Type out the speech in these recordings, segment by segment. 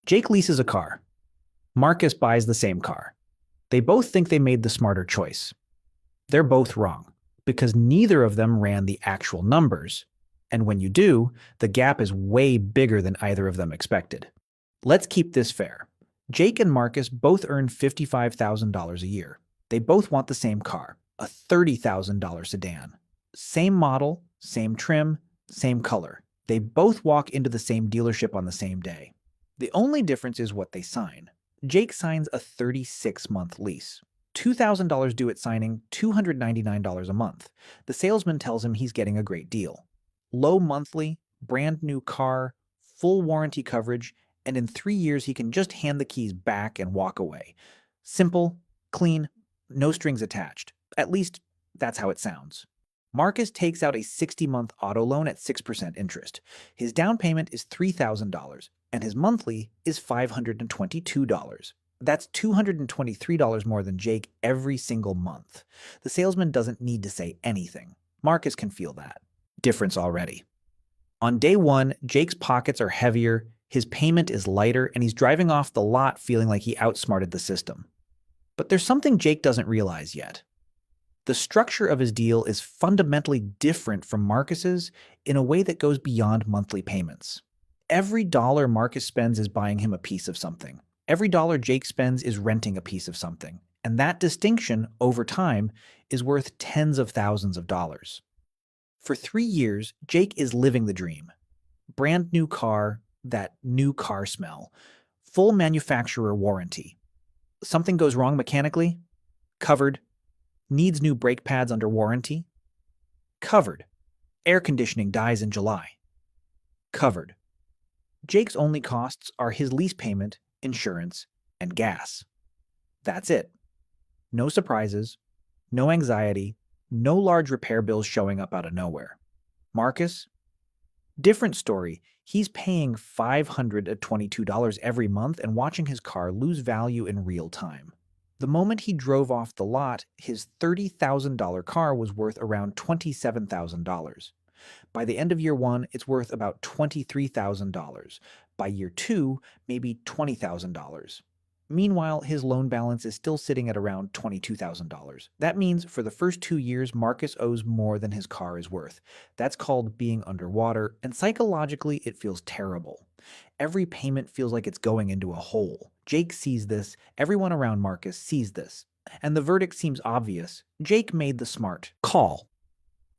Jake leases a car. Marcus buys the same car. They both think they made the smarter choice. They're both wrong, because neither of them ran the actual numbers. And when you do, the gap is way bigger than either of them expected. Let's keep this fair. Jake and Marcus both earn $55,000 a year. They both want the same car, a $30,000 sedan. Same model, same trim, same color. They both walk into the same dealership on the same day. The only difference is what they sign. Jake signs a 36-month lease. $2,000 due at signing, $299 a month. The salesman tells him he's getting a great deal. Low monthly, brand new car, full warranty coverage, and in 3 years he can just hand the keys back and walk away. Simple, clean, no strings attached. At least, that's how it sounds. Marcus takes out a 60-month auto loan at 6% interest. His down payment is $3,000, and his monthly is $522. That's $223 more than Jake every single month. The salesman doesn't need to say anything. Marcus can feel that difference already. On day one, Jake's pockets are heavier, his payment is lighter, and he's driving off the lot feeling like he outsmarted the system. But there's something Jake doesn't realize yet. The structure of his deal is fundamentally different from Marcus's in a way that goes beyond monthly payments. Every dollar Marcus spends is buying him a piece of something. Every dollar Jake spends is renting a piece of something. And that distinction, over time, is worth tens of thousands of dollars. For 3 years, Jake is living the dream. Brand new car, that new car smell. Full manufacturer warranty. Something goes wrong mechanically? Covered. Needs new brake pads under warranty? Covered. Air conditioning dies in July? Covered. Jake's only costs are his lease payment, insurance, and gas. That's it. No surprises, no anxiety, no large repair bills showing up out of nowhere. Marcus? Different story. He's paying $522 every month and watching his car lose value in real time. The moment he drove off the lot, his $30,000 car was worth around $27,000. By the end of year one, it's worth about $23,000. By year two, maybe $20,000. Meanwhile, his loan balance is still sitting at around $22,000. That means for the first 2 years, Marcus owes more than his car is worth. That's called being underwater, and psychologically, it feels terrible. Every payment feels like it's going into a hole. Jake sees this, everyone around Marcus sees this, and the verdict seems obvious. Jake made the smart call.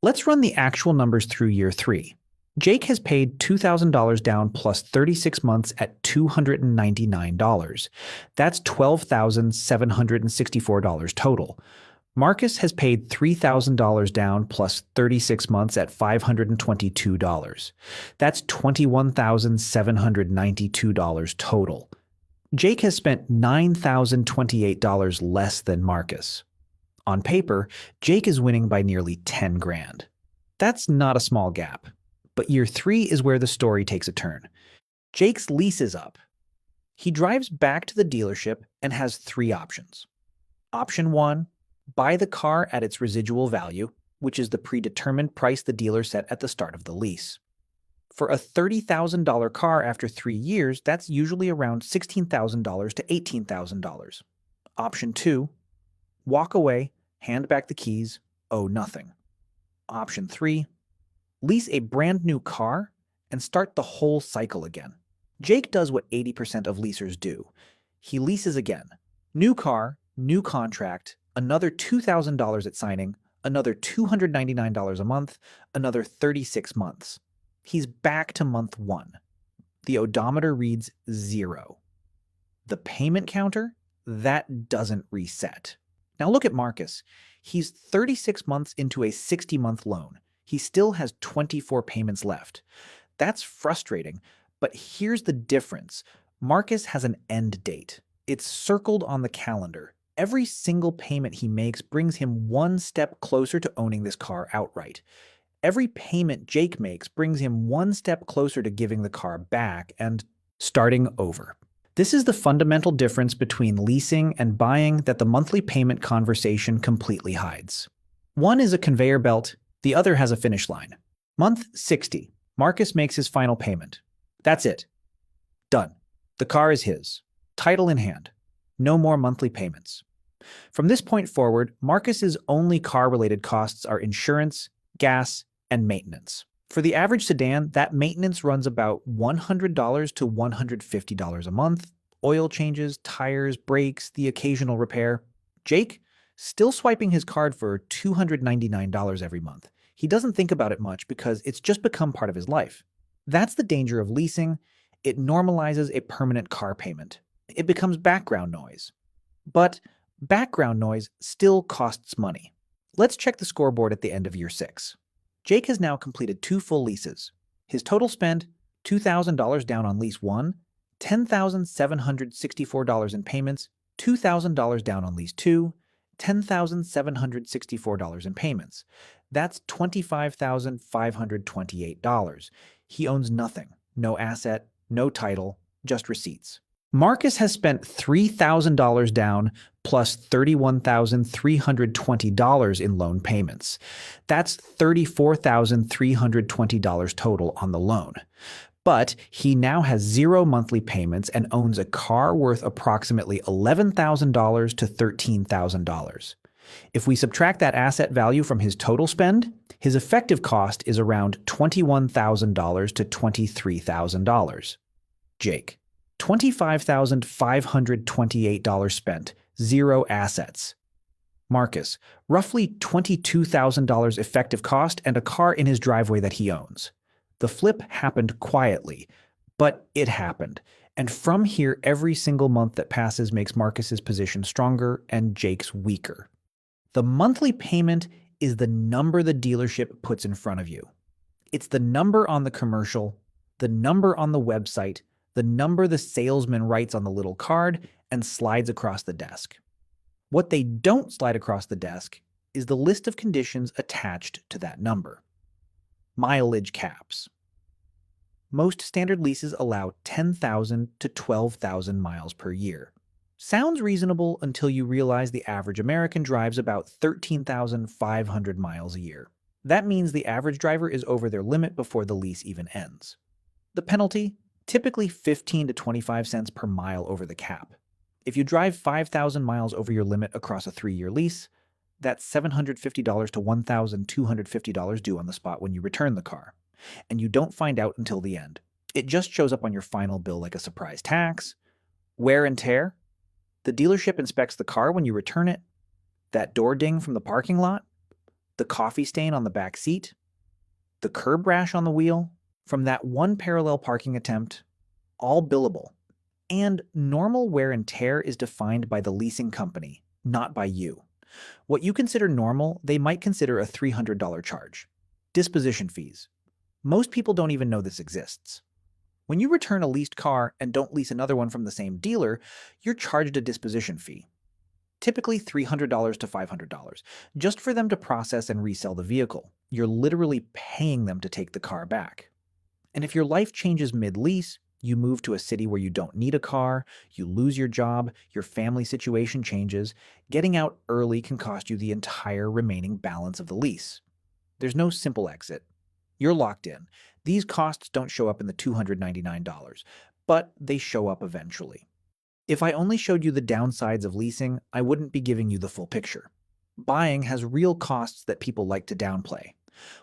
Let's run the actual numbers through year 3. Jake has paid $2,000 down plus 36 months at $299. That's $12,764 total. Marcus has paid $3,000 down plus 36 months at $522. That's $21,792 total. Jake has spent $9,028 less than Marcus. On paper, Jake is winning by nearly 10 grand. That's not a small gap. But year 3 is where the story takes a turn. Jake's lease is up. He drives back to the dealership and has 3 options. Option 1, buy the car at its residual value, which is the predetermined price the dealer set at the start of the lease. For a $30,000 car after 3 years, that's usually around $16,000 to $18,000. Option 2, walk away, hand back the keys, owe nothing. Option 3, lease a brand new car and start the whole cycle again. Jake does what 80% of leasers do. He leases again. New car, new contract, another $2,000 at signing, another $299 a month, another 36 months. He's back to month 1. The odometer reads 0. The payment counter? That doesn't reset. Now look at Marcus. He's 36 months into a 60-month loan. He still has 24 payments left. That's frustrating, but here's the difference. Marcus has an end date. It's circled on the calendar. Every single payment he makes brings him one step closer to owning this car outright. Every payment Jake makes brings him one step closer to giving the car back and starting over. This is the fundamental difference between leasing and buying that the monthly payment conversation completely hides. One is a conveyor belt. The other has a finish line. Month 60. Marcus makes his final payment. That's it. Done. The car is his, title in hand, no more monthly payments. From this point forward, Marcus's only car-related costs are insurance, gas, and maintenance. For the average sedan, that maintenance runs about $100 to $150 a month. Oil changes, tires, brakes, the occasional repair. Jake, still swiping his card for $299 every month. He doesn't think about it much because it's just become part of his life. That's the danger of leasing. It normalizes a permanent car payment. It becomes background noise. But background noise still costs money. Let's check the scoreboard at the end of year 6. Jake has now completed 2 full leases. His total spend, $2,000 down on lease 1, $10,764 in payments, $2,000 down on lease 2, $10,764 in payments. That's $25,528. He owns nothing, no asset, no title, just receipts. Marcus has spent $3,000 down plus $31,320 in loan payments. That's $34,320 total on the loan. But he now has 0 monthly payments and owns a car worth approximately $11,000 to $13,000. If we subtract that asset value from his total spend, his effective cost is around $21,000 to $23,000. Jake, $25,528 spent, 0 assets. Marcus, roughly $22,000 effective cost and a car in his driveway that he owns. The flip happened quietly, but it happened. And from here, every single month that passes makes Marcus's position stronger and Jake's weaker. The monthly payment is the number the dealership puts in front of you. It's the number on the commercial, the number on the website, the number the salesman writes on the little card and slides across the desk. What they don't slide across the desk is the list of conditions attached to that number. Mileage caps. Most standard leases allow 10,000 to 12,000 miles per year. Sounds reasonable until you realize the average American drives about 13,500 miles a year. That means the average driver is over their limit before the lease even ends. The penalty? Typically 15 to 25 cents per mile over the cap. If you drive 5,000 miles over your limit across a 3-year lease, that's $750 to $1,250 due on the spot when you return the car. And you don't find out until the end. It just shows up on your final bill like a surprise tax. Wear and tear? The dealership inspects the car when you return it. That door ding from the parking lot? The coffee stain on the back seat? The curb rash on the wheel? From that one parallel parking attempt, all billable. And normal wear and tear is defined by the leasing company, not by you. What you consider normal, they might consider a $300 charge. Disposition fees. Most people don't even know this exists. When you return a leased car and don't lease another one from the same dealer, you're charged a disposition fee. Typically $300 to $500, just for them to process and resell the vehicle. You're literally paying them to take the car back. And if your life changes mid-lease, you move to a city where you don't need a car, you lose your job, your family situation changes, getting out early can cost you the entire remaining balance of the lease. There's no simple exit. You're locked in. These costs don't show up in the $299, but they show up eventually. If I only showed you the downsides of leasing, I wouldn't be giving you the full picture. Buying has real costs that people like to downplay.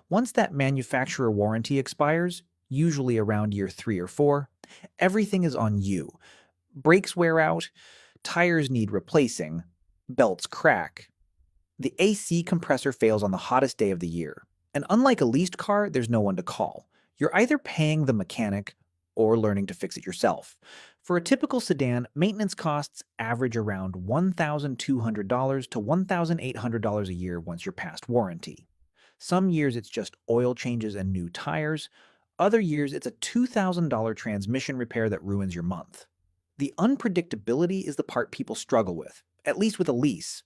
Once that manufacturer warranty expires, usually around year 3 or 4, everything is on you. Brakes wear out, tires need replacing, belts crack. The AC compressor fails on the hottest day of the year. And unlike a leased car, there's no one to call. You're either paying the mechanic or learning to fix it yourself. For a typical sedan, maintenance costs average around $1,200 to $1,800 a year once you're past warranty. Some years it's just oil changes and new tires. Other years, it's a $2,000 transmission repair that ruins your month. The unpredictability is the part people struggle with, at least with a lease.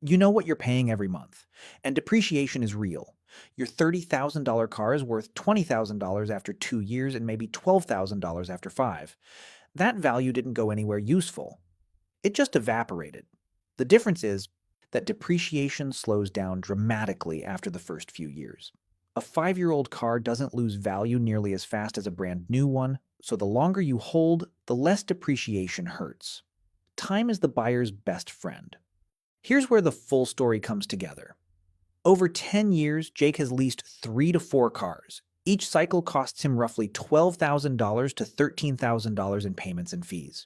You know what you're paying every month, and depreciation is real. Your $30,000 car is worth $20,000 after 2 years and maybe $12,000 after 5. That value didn't go anywhere useful. It just evaporated. The difference is that depreciation slows down dramatically after the first few years. A 5-year-old car doesn't lose value nearly as fast as a brand new one, so the longer you hold, the less depreciation hurts. Time is the buyer's best friend. Here's where the full story comes together. Over 10 years, Jake has leased 3 to 4 cars. Each cycle costs him roughly $12,000 to $13,000 in payments and fees.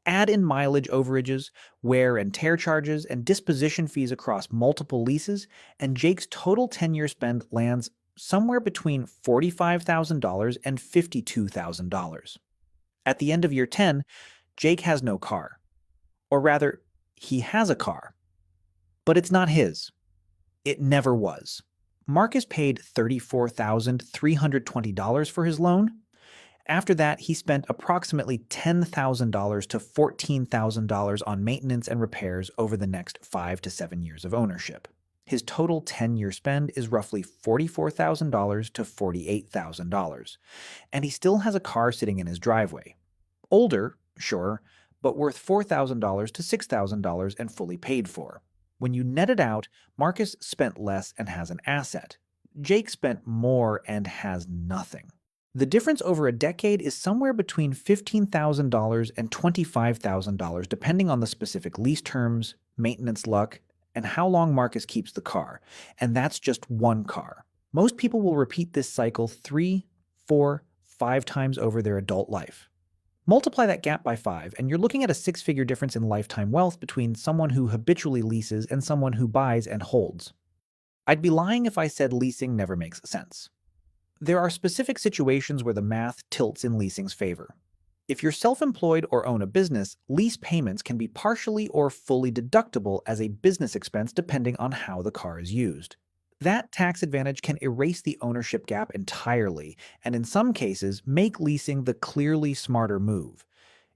Add in mileage overages, wear and tear charges, and disposition fees across multiple leases, and Jake's total 10-year spend lands somewhere between $45,000 and $52,000. At the end of year 10, Jake has no car. Or rather, he has a car. But it's not his. It never was. Marcus paid $34,320 for his loan. After that, he spent approximately $10,000 to $14,000 on maintenance and repairs over the next 5 to 7 years of ownership. His total 10-year spend is roughly $44,000 to $48,000, and he still has a car sitting in his driveway. Older, sure, but worth $4,000 to $6,000 and fully paid for. When you net it out, Marcus spent less and has an asset. Jake spent more and has nothing. The difference over a decade is somewhere between $15,000 and $25,000 depending on the specific lease terms, maintenance luck, and how long Marcus keeps the car. And that's just one car. Most people will repeat this cycle 3, 4, 5 times over their adult life. Multiply that gap by 5, and you're looking at a 6-figure difference in lifetime wealth between someone who habitually leases and someone who buys and holds. I'd be lying if I said leasing never makes sense. There are specific situations where the math tilts in leasing's favor. If you're self-employed or own a business, lease payments can be partially or fully deductible as a business expense depending on how the car is used. That tax advantage can erase the ownership gap entirely, and in some cases, make leasing the clearly smarter move.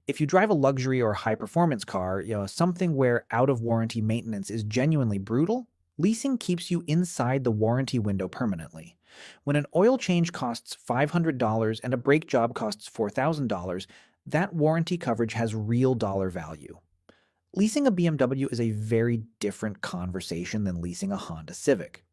If you drive a luxury or high-performance car, something where out-of-warranty maintenance is genuinely brutal, leasing keeps you inside the warranty window permanently. When an oil change costs $500 and a brake job costs $4,000, that warranty coverage has real dollar value. Leasing a BMW is a very different conversation than leasing a Honda Civic.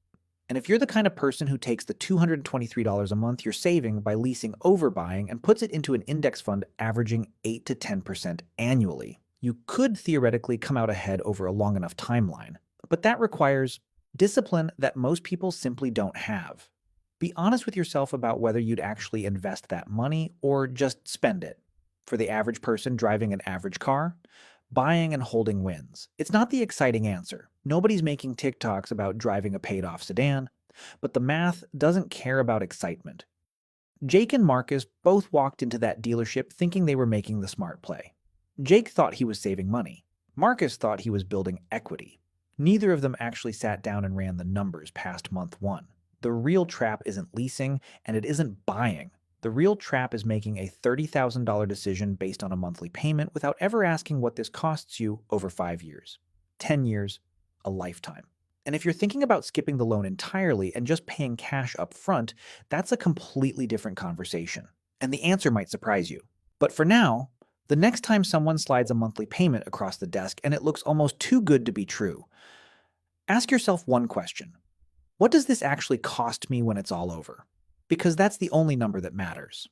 And if you're the kind of person who takes the $223 a month you're saving by leasing overbuying and puts it into an index fund averaging 8 to 10% annually, you could theoretically come out ahead over a long enough timeline. But that requires discipline that most people simply don't have. Be honest with yourself about whether you'd actually invest that money or just spend it. For the average person driving an average car, buying and holding wins. It's not the exciting answer. Nobody's making TikToks about driving a paid-off sedan, but the math doesn't care about excitement. Jake and Marcus both walked into that dealership thinking they were making the smart play. Jake thought he was saving money. Marcus thought he was building equity. Neither of them actually sat down and ran the numbers past month 1. The real trap isn't leasing, and it isn't buying. The real trap is making a $30,000 decision based on a monthly payment without ever asking what this costs you over 5 years, 10 years, a lifetime. And if you're thinking about skipping the loan entirely and just paying cash up front, that's a completely different conversation. And the answer might surprise you. But for now, the next time someone slides a monthly payment across the desk and it looks almost too good to be true, ask yourself one question. What does this actually cost me when it's all over? Because that's the only number that matters.